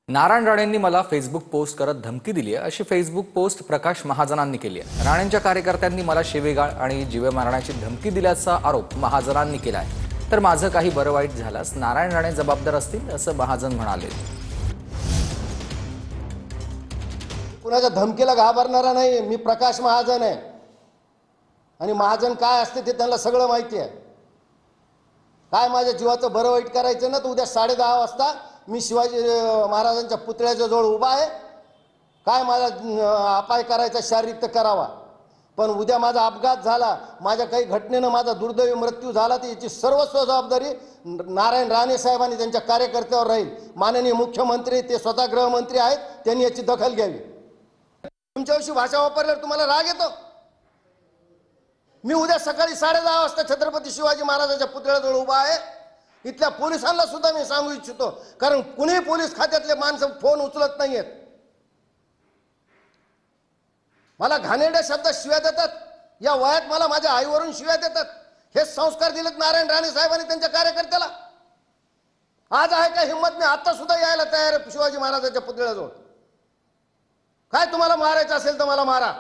नारायण राणेंनी मला Facebook post करत धमकी दिली आहे अशी फेसबुक पोस्ट प्रकाश महाजनांनी केली आहे। राणेंच्या कार्यकर्त्यांनी मला शिवीगाळ आणि जीवे मारण्याची धमकी दिल्याचा आरोप महाजनांनी केला आहे। तर माझं काही बरं वाईट झाल्यास नारायण राणे जबाबदार असतील असं महाजन म्हणाले। कुणाच्या धमकीला घाबरणारा नाही, मी प्रकाश महाजन आहे आणि महाजन काय असते ते त्यांना सगळं माहिती आहे। काय माझ्या जीवाचं बरं वाईट करायचं ना तर उद्या 10:30 वाजता मी शिवाजी महाराजांच्या पुतळ्याच्या जवळ उभा आहे। काय मला अपाय करायचा शारीरिक तर करावा, पण उद्या माझा अपघात झाला, माझ्या काही घटनेनं माझा दुर्दैवी मृत्यू झाला तर याची सर्वस्व जबाबदारी नारायण राणे साहेबांनी त्यांच्या कार्यकर्त्यावर राहील। माननीय मुख्यमंत्री ते स्वतः गृहमंत्री आहेत, त्यांनी याची दखल घ्यावी। तुमच्याविषयी भाषा वापरल्यावर तुम्हाला राग येतो। मी उद्या सकाळी 10:30 वाजता छत्रपती शिवाजी महाराजांच्या पुतळ्याजवळ उभा आहे। इथल्या पोलिसांना सुद्धा मी सांगू इच्छितो, कारण कुणी पोलीस खात्यातले माणसं फोन उचलत नाहीयेत। मला घाणेरड्या शब्दात शिव्या देतात, या वयात मला माझ्या आईवरून शिव्या देतात। हे संस्कार दिलेत नारायण राणे साहेबांनी त्यांच्या कार्यकर्त्याला। आज आहे का हिंमत, मी आता सुद्धा यायला तयार आहे शिवाजी महाराजांच्या पुतळ्याजवळ। काय तुम्हाला मारायचं असेल तर मला मारा।